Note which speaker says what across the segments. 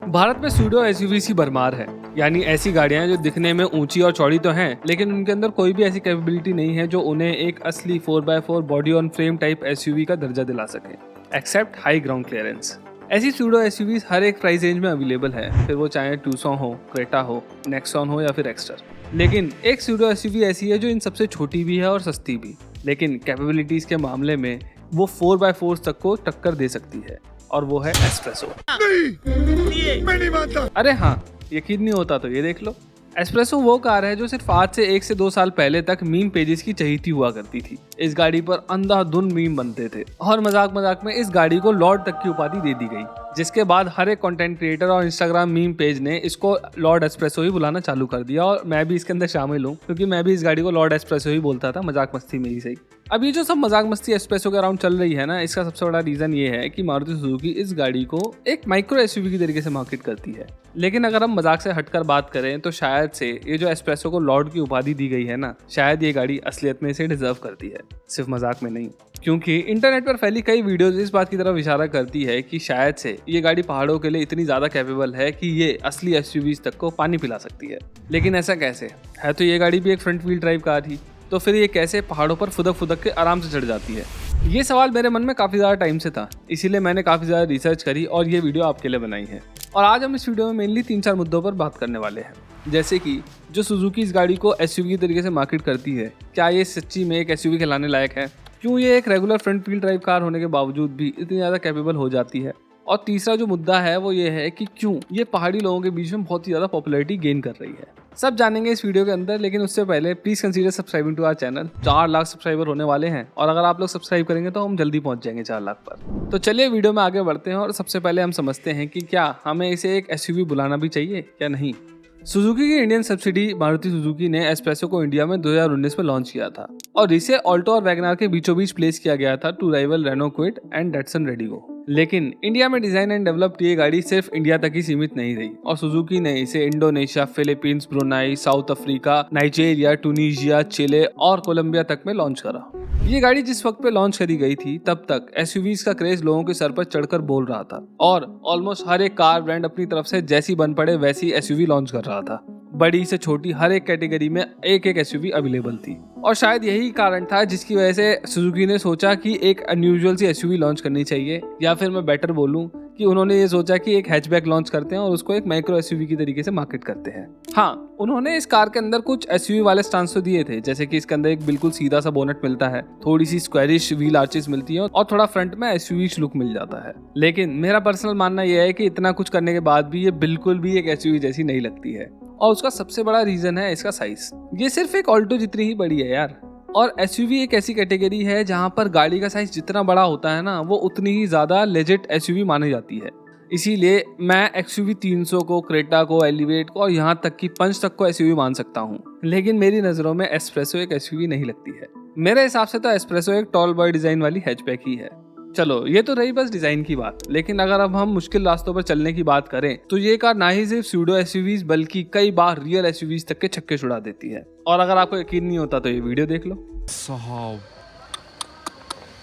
Speaker 1: भारत में pseudo SUVs की भरमार है, यानी ऐसी गाड़ियां जो दिखने में ऊंची और चौड़ी तो हैं, लेकिन उनके अंदर कोई भी ऐसी कैपेबिलिटी नहीं है जो उन्हें एक असली 4x4 body on frame type SUV का दर्जा दिला सके, एक्सेप्ट हाई ग्राउंड क्लियरेंस। ऐसी सूडो एसयूवीज हर एक प्राइस रेंज में अवेलेबल है, फिर वो चाहे टूसॉन हो, क्रेटा हो, नेक्सॉन हो या फिर एक्स्टर। लेकिन एक सूडो एसयूवी ऐसी है जो इन सबसे छोटी भी है और सस्ती भी, लेकिन कैपेबिलिटीज के मामले में वो 4x4 तक को टक्कर दे सकती है, और वो है एस्प्रेसो। नहीं, मैं नहीं मानता। अरे हाँ, यकीन नहीं होता तो ये देख लो। एस्प्रेसो वो कार है जो सिर्फ आज से 1 से 2 साल पहले तक मीम पेजेस की चहेती हुआ करती थी। इस गाड़ी पर अंधाधुंध मीम बनते थे और मजाक मजाक में इस गाड़ी को लॉर्ड तक की उपाधि दे दी गई, जिसके बाद हर एक कंटेंट क्रिएटर और इंस्टाग्राम मीम पेज ने इसको लॉर्ड एस्प्रेसो ही बुलाना चालू कर दिया, और मैं भी इसके अंदर शामिल हूँ क्योंकि मैं भी इस गाड़ी को लॉर्ड एस्प्रेसो ही बोलता था, मजाक मस्ती में ही सही। अब ये जो सब मजाक मस्ती एस्प्रेसो के अराउंड चल रही है ना, इसका सबसे बड़ा रीजन ये है कि मारुति सुजुकी इस गाड़ी को एक माइक्रो एसयूवी की तरीके से मार्केट करती है। लेकिन अगर हम मजाक से हटकर बात करें तो शायद से ये जो एस्प्रेसो को लॉर्ड की उपाधि दी गई है ना, शायद ये गाड़ी असलियत में इसे डिजर्व करती है, सिर्फ मजाक में नहीं। क्योंकि इंटरनेट पर फैली कई वीडियोस इस बात की तरफ इशारा करती है कि शायद से ये गाड़ी पहाड़ों के लिए इतनी ज्यादा कैपेबल है कि ये असली एसयूवीज तक को पानी पिला सकती है। लेकिन ऐसा कैसे है? तो ये गाड़ी भी एक फ्रंट व्हील ड्राइव कार थी, तो फिर ये कैसे पहाड़ों पर फुदक फुदक के आराम से चढ़ जाती है? ये सवाल मेरे मन में काफ़ी ज़्यादा टाइम से था, इसीलिए मैंने काफ़ी ज़्यादा रिसर्च करी और ये वीडियो आपके लिए बनाई है। और आज हम इस वीडियो में मेनली 3-4 मुद्दों पर बात करने वाले हैं, जैसे कि जो सुजुकी इस गाड़ी को एसयूवी के तरीके से मार्केट करती है, क्या ये सच्ची में एक एसयूवी कहलाने लायक है? क्यों ये एक regular front wheel drive car होने के बावजूद भी इतनी ज़्यादा कैपेबल हो जाती है? और तीसरा जो मुद्दा है वो ये है कि क्यों ये पहाड़ी लोगों के बीच में बहुत ही ज़्यादा पॉपुलैरिटी गेन कर रही है। सब जानेंगे इस वीडियो के अंदर, लेकिन उससे पहले please consider subscribing to our channel. 4 lakh subscriber होने वाले हैं, और अगर आप लोग सब्सक्राइब करेंगे तो हम जल्दी पहुंच जाएंगे 4 लाख पर। तो चलिए वीडियो में आगे बढ़ते हैं, और सबसे पहले हम समझते हैं कि क्या हमें इसे एक एसयूवी बुलाना भी चाहिए या नहीं। सुजुकी की इंडियन सब्सिडी मारुति सुजुकी ने एस्प्रेसो को इंडिया में 2019 में लॉन्च किया था, और इसे ऑल्टो और वैगनार के बीचों बीच प्लेस किया गया था to rival Renault Kwid and Datsun redigo. लेकिन इंडिया में डिजाइन एंड डेवलप ये गाड़ी सिर्फ इंडिया तक ही सीमित नहीं रही, और सुजुकी ने इसे Indonesia, Philippines, Brunei, South Africa, Nigeria, Tunisia, Chile और कोलंबिया तक में लॉन्च करा। ये गाड़ी जिस वक्त पे लॉन्च करी गई थी, तब तक एसयूवीज का क्रेज लोगों के सर पर चढ़कर बोल रहा था, और ऑलमोस्ट हर एक कार ब्रांड अपनी तरफ से जैसी बन पड़े वैसी एसयूवी लॉन्च कर रहा था। बड़ी से छोटी हर एक कैटेगरी में एक एक एसयूवी अवेलेबल थी, और शायद यही कारण था जिसकी वजह से सुजुकी ने सोचा कि एक अनयूजुअल सी एसयूवी लॉन्च करनी चाहिए, या फिर मैं बेटर बोलूं कि उन्होंने ये सोचा कि एक हैचबैक लॉन्च करते हैं और उसको एक माइक्रो एसयूवी की तरीके से मार्केट करते हैं। हाँ, उन्होंने इस कार के अंदर कुछ एसयूवी वाले स्टांस तो दिए थे, जैसे कि इसके अंदर एक बिल्कुल सीधा सा बोनट मिलता है, थोड़ी सी स्क्वायरिश व्हील आर्चेस मिलती है, और थोड़ा फ्रंट में एसयूवी लुक मिल जाता है। लेकिन मेरा पर्सनल मानना यह है कि इतना कुछ करने के बाद भी ये बिल्कुल भी एक एसयूवी जैसी नहीं लगती है, और उसका सबसे बड़ा रीजन है इसका साइज। ये सिर्फ एक ऑल्टो जितनी ही बड़ी है यार। और एसयूवी एक ऐसी कैटेगरी है जहां पर गाड़ी का साइज जितना बड़ा होता है ना, वो उतनी ही ज्यादा लेजिट एसयूवी मानी जाती है। इसीलिए मैं एक्सयूवी 300 को, क्रेटा को, एलिवेट को और यहाँ तक कि पंच तक को एसयूवी मान सकता हूँ। लेकिन मेरी नज़रों में एस्प्रेसो एक एसयूवी नहीं लगती है। मेरे हिसाब से तो एस्प्रेसो एक टॉल बॉय डिजाइन वाली हैचबैक ही है। चलो, ये तो रही बस डिजाइन की बात, लेकिन अगर अब हम मुश्किल रास्तों पर चलने की बात करें तो ये कार ना ही सिर्फ सूडो एसयूवीज बल्कि कई बार रियल एसयूवीज तक के छक्के छुड़ा देती है। और अगर आपको यकीन नहीं होता तो ये वीडियो देख लो।
Speaker 2: साहब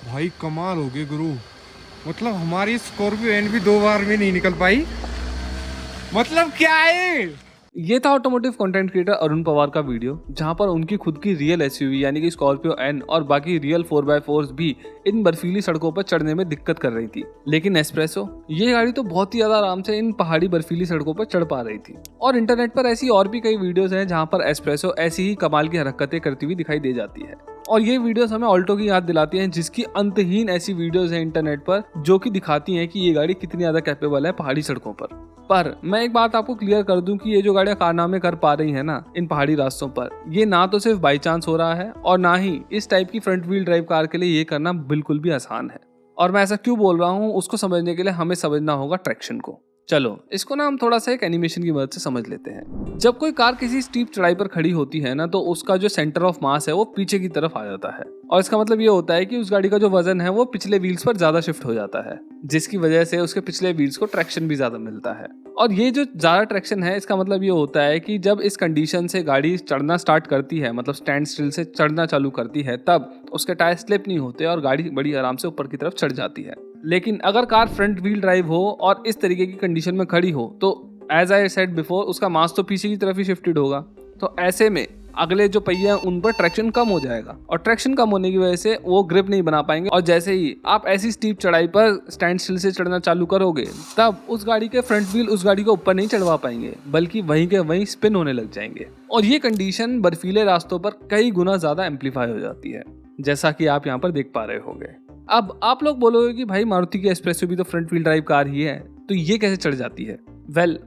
Speaker 2: भाई कमाल हो गए गुरु, मतलब हमारी स्कॉर्पियो एन भी 2 बार में नहीं निकल पाई, मतलब क्या है?
Speaker 1: ये था automotive content creator Arun Pawar का वीडियो, जहां पर उनकी खुद की रियल एसयूवी यानी कि स्कॉर्पियो एन और बाकी रियल 4x4s भी इन बर्फीली सड़कों पर चढ़ने में दिक्कत कर रही थी। लेकिन एस्प्रेसो, ये गाड़ी तो बहुत ही ज्यादा आराम से इन पहाड़ी बर्फीली सड़कों पर चढ़ पा रही थी। और इंटरनेट पर ऐसी और भी कई वीडियोस हैं जहां पर एस्प्रेसो ऐसी ही कमाल की हरकतें करती हुई दिखाई दे जाती है। और ये वीडियोस हमें ऑल्टो की याद दिलाती हैं, जिसकी अंतहीन ऐसी वीडियोस हैं इंटरनेट पर जो कि दिखाती हैं कि ये गाड़ी कितनी ज्यादा कैपेबल है पहाड़ी सड़कों पर मैं एक बात आपको क्लियर कर दूं कि ये जो गाड़ियां कारनामे कर पा रही हैं ना इन पहाड़ी रास्तों पर, ये ना तो सिर्फ बाई चांस हो रहा है, और ना ही इस टाइप की फ्रंट व्हील ड्राइव कार के लिए ये करना बिल्कुल भी आसान है। और मैं ऐसा क्यों बोल रहा हूँ, उसको समझने के लिए हमें समझना होगा ट्रैक्शन को। चलो, इसको ना हम थोड़ा सा एक एनिमेशन की मदद से समझ लेते हैं। जब कोई कार किसी स्टीप चढ़ाई पर खड़ी होती है ना, तो उसका जो सेंटर ऑफ मास है वो पीछे की तरफ आ जाता है, और इसका मतलब ये होता है कि उस गाड़ी का जो वजन है वो पिछले व्हील्स पर ज्यादा शिफ्ट हो जाता है, जिसकी वजह से उसके पिछले व्हील्स को ट्रैक्शन भी ज्यादा मिलता है। और ये जो ज्यादा ट्रैक्शन है, इसका मतलब ये होता है कि जब इस कंडीशन से गाड़ी चढ़ना स्टार्ट करती है, मतलब स्टैंड स्टिल से चढ़ना चालू करती है, तब उसके टायर स्लिप नहीं होते और गाड़ी बड़ी आराम से ऊपर की तरफ चढ़ जाती है। लेकिन अगर कार फ्रंट व्हील ड्राइव हो और इस तरीके की कंडीशन में खड़ी हो तो एज आई सेड बिफोर उसका मास तो पीछे की तरफ ही शिफ्टेड होगा। तो ऐसे में अगले जो पहिए हैं उन पर ट्रैक्शन कम हो जाएगा और ट्रैक्शन कम होने की वजह से वो ग्रिप नहीं बना पाएंगे और जैसे ही आप ऐसी स्टीप चढ़ाई पर स्टैंड स्टिल से चढ़ना चालू करोगे तब उस गाड़ी के फ्रंट व्हील उस गाड़ी को ऊपर नहीं चढ़वा पाएंगे बल्कि वहीं के वहीं स्पिन होने लग जाएंगे और ये कंडीशन बर्फीले रास्तों पर कई गुना ज्यादा एम्पलीफाई हो जाती है, जैसा कि आप यहाँ पर देख पा रहे होंगे। अब आप लोग बोलोगे कि भाई मारुति की एस्प्रेसो भी तो फ्रंट व्हील ड्राइव कार ही है, तो ये कैसे चढ़ जाती है?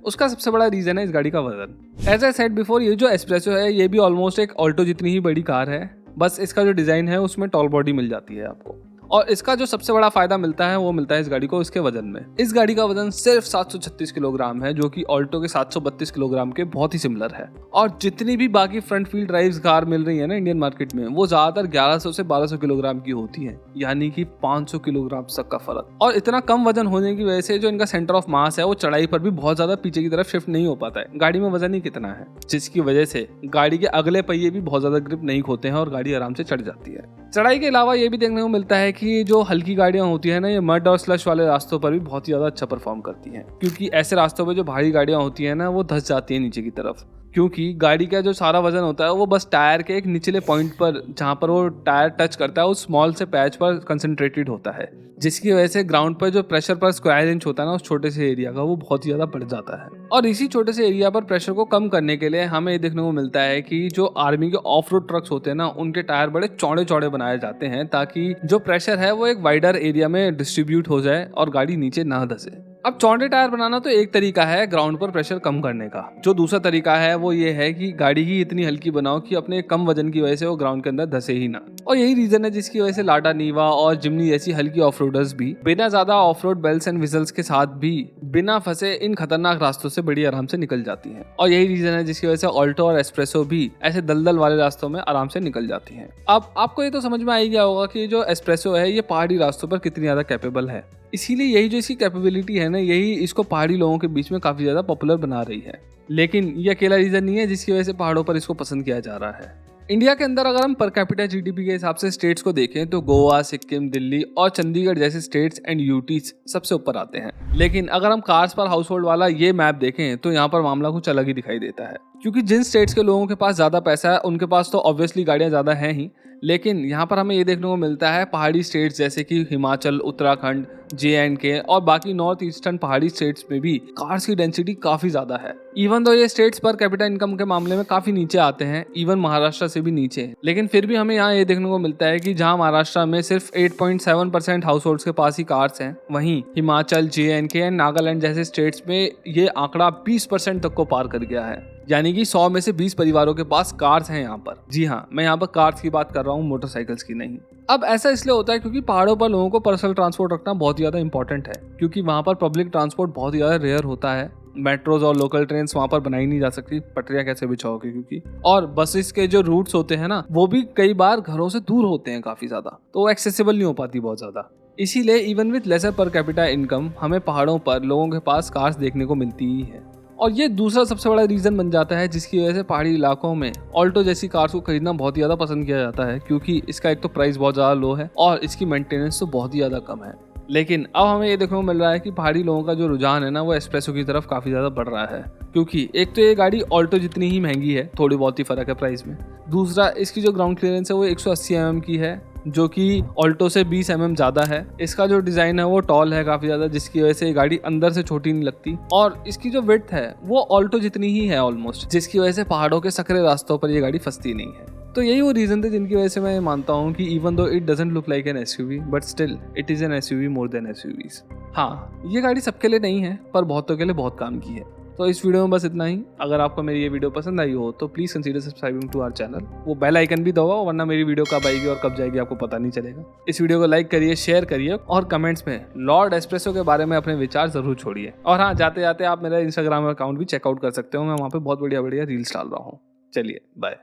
Speaker 1: उसका सबसे बड़ा रीजन है इस गाड़ी का वजन। एज आई सेड बिफोर, ये जो एस्प्रेसो है ये भी ऑलमोस्ट एक ऑल्टो जितनी ही बड़ी कार है, बस इसका जो डिजाइन है उसमें टॉल बॉडी मिल जाती है आपको। और इसका जो सबसे बड़ा फायदा मिलता है वो मिलता है इस गाड़ी को इसके वजन में। इस गाड़ी का वजन सिर्फ 736 किलोग्राम है, जो कि ऑल्टो के 732 किलोग्राम के बहुत ही सिमिलर है। और जितनी भी बाकी फ्रंट व्हील ड्राइव कार मिल रही है ना इंडियन मार्केट में, वो ज्यादातर 1100 से 1200 किलोग्राम की होती है, यानी कि 500 किलोग्राम तक का फर्क। और इतना कम वजन होने की वजह से जो इनका सेंटर ऑफ मास है वो चढ़ाई पर भी बहुत ज्यादा पीछे की तरफ शिफ्ट नहीं हो पाता है। गाड़ी में वजन ही कितना है, जिसकी वजह से गाड़ी के अगले पहिए भी बहुत ज्यादा ग्रिप नहीं खोते हैं और गाड़ी आराम से चढ़ जाती है। चढ़ाई के अलावा ये भी देखने को मिलता है कि जो हल्की गाड़ियां होती है ना, ये मड और स्लश वाले रास्तों पर भी बहुत ही ज्यादा अच्छा परफॉर्म करती हैं, क्योंकि ऐसे रास्तों पर जो भारी गाड़ियां होती है ना वो धंस जाती है नीचे की तरफ, क्योंकि गाड़ी का जो सारा वजन होता है वो बस टायर के एक निचले पॉइंट पर जहां पर वो टायर टच करता है उस स्मॉल से पैच पर कंसंट्रेटेड होता है, जिसकी वजह से ग्राउंड पर जो प्रेशर पर स्क्वायर इंच होता है ना उस छोटे से एरिया का वो बहुत ही ज्यादा बढ़ जाता है। और इसी छोटे से एरिया पर प्रेशर को कम करने के लिए हमें ये देखने को मिलता है कि जो आर्मी के ऑफ रोड ट्रक्स होते हैं ना उनके टायर बड़े चौड़े चौड़े बनाए जाते हैं, ताकि जो प्रेशर है वो एक वाइडर एरिया में डिस्ट्रीब्यूट हो जाए और गाड़ी नीचे ना धसे। अब चौड़े टायर बनाना तो एक तरीका है ग्राउंड पर प्रेशर कम करने का, जो दूसरा तरीका है वो ये है कि गाड़ी ही इतनी हल्की बनाओ कि अपने कम वजन की वजह से वो ग्राउंड के अंदर धसे ही ना। और यही रीजन है जिसकी वजह से लाडा, नीवा और जिमनी जैसी हल्की ऑफ रोडर्स भी बिना ज्यादा off road bells and whistles के साथ भी बिना फंसे इन खतरनाक रास्तों से बड़ी आराम से निकल जाती हैं। और यही रीजन है जिसकी वजह से ऑल्टो और एस्प्रेसो भी ऐसे दलदल वाले रास्तों में आराम से निकल जाती हैं। अब आपको ये तो समझ में आ ही गया होगा कि जो एस्प्रेसो है ये पहाड़ी रास्तों पर कितनी ज्यादा कैपेबल है। इसीलिए यही जो इसकी कैपेबिलिटी है ना, यही इसको पहाड़ी लोगों के बीच में काफी ज्यादा पॉपुलर बना रही है। लेकिन ये अकेला रीजन नहीं है जिसकी वजह से पहाड़ों पर इसको पसंद किया जा रहा है। इंडिया के अंदर अगर हम पर कैपिटा जीडीपी के हिसाब से स्टेट्स को देखें तो गोवा, सिक्किम, दिल्ली और चंडीगढ़ जैसे स्टेट्स एंड यूटीज सबसे ऊपर आते हैं। लेकिन अगर हम कार्स पर हाउस होल्ड वाला ये मैप देखें तो यहाँ पर मामला कुछ अलग ही दिखाई देता है, क्योंकि जिन स्टेट्स के लोगों के पास ज्यादा पैसा है उनके पास तो ऑब्वियसली गाड़ियां ज्यादा हैं ही, लेकिन यहाँ पर हमें ये देखने को मिलता है पहाड़ी स्टेट्स जैसे कि हिमाचल, उत्तराखंड, JNK और बाकी नॉर्थ ईस्टर्न पहाड़ी स्टेट्स में भी कार्स की डेंसिटी काफी ज्यादा है। इवन तो ये स्टेट्स पर कैपिटा इनकम के मामले में काफी नीचे आते हैं, इवन महाराष्ट्र से भी नीचे, लेकिन फिर भी हमें यहाँ ये देखने को मिलता है कि जहाँ महाराष्ट्र में सिर्फ 8.7% हाउस होल्ड्स के पास ही कार्स हैं, वहीं हिमाचल, JNK एंड नागालैंड जैसे स्टेट्स में ये आंकड़ा 20% तक को पार कर गया है, यानी कि 100 में से 20 परिवारों के पास कार्स हैं यहाँ पर। जी हाँ, मैं यहाँ पर कार्स की बात कर रहा हूँ, मोटरसाइकिल्स की नहीं। अब ऐसा इसलिए होता है क्योंकि पहाड़ों पर लोगों को पर्सनल ट्रांसपोर्ट रखना बहुत ही ज़्यादा इंपॉर्टेंट है, क्योंकि वहाँ पर पब्लिक ट्रांसपोर्ट बहुत ही ज़्यादा रेयर होता है। मेट्रोज और लोकल ट्रेन वहाँ पर बनाई नहीं जा सकती, पटरियाँ कैसे बिछाओगे, क्योंकि और बसेस के जो रूट्स होते हैं ना वो भी कई बार घरों से दूर होते हैं काफ़ी ज़्यादा, तो एक्सेसिबल नहीं हो पाती बहुत ज़्यादा। इसीलिए even with lesser per capita income हमें पहाड़ों पर लोगों के पास कार्स देखने को मिलती ही है। और ये दूसरा सबसे बड़ा रीज़न बन जाता है जिसकी वजह से पहाड़ी इलाकों में ऑल्टो जैसी कार्स को खरीदना बहुत ही ज़्यादा पसंद किया जाता है, क्योंकि इसका एक तो प्राइस बहुत ज़्यादा लो है और इसकी मेंटेनेंस तो बहुत ही ज़्यादा कम है। लेकिन अब हमें ये देखने को मिल रहा है कि पहाड़ी लोगों का जो रुझान है ना वो एस्प्रेसो की तरफ काफ़ी ज़्यादा बढ़ रहा है, क्योंकि एक तो ये गाड़ी ऑल्टो जितनी ही महंगी है, थोड़ी बहुत ही फ़र्क है प्राइस में। दूसरा, इसकी जो ग्राउंड क्लियरेंस है वो 180 mm की है, जो कि ऑल्टो से 20 mm ज़्यादा है। इसका जो डिज़ाइन है वो टॉल है काफ़ी ज़्यादा, जिसकी वजह से ये गाड़ी अंदर से छोटी नहीं लगती, और इसकी जो विड्थ है वो ऑल्टो जितनी ही है ऑलमोस्ट, जिसकी वजह से पहाड़ों के सकरे रास्तों पर ये गाड़ी फंसती नहीं है। तो यही वो रीज़न थे जिनकी वजह से मैं मानता हूँ कि even though it doesn't look like an SUV but still it is an SUV more than SUVs। हाँ, ये गाड़ी सबके लिए नहीं है पर बहुतों के लिए बहुत काम की है। तो इस वीडियो में बस इतना ही। अगर आपको मेरी ये वीडियो पसंद आई हो तो please consider subscribing to our channel. वो बेल आइकन भी दबाओ, वरना मेरी वीडियो कब आएगी और कब जाएगी आपको पता नहीं चलेगा। इस वीडियो को लाइक करिए, शेयर करिए और कमेंट्स में लॉर्ड एस्प्रेसो के बारे में अपने विचार जरूर छोड़िए। और हाँ, जाते जाते आप मेरा इंस्टाग्राम अकाउंट भी चेकआउट कर सकते हो, मैं वहाँ पे बहुत बढ़िया बढ़िया रील्स डाल रहा हूँ। चलिए बाय।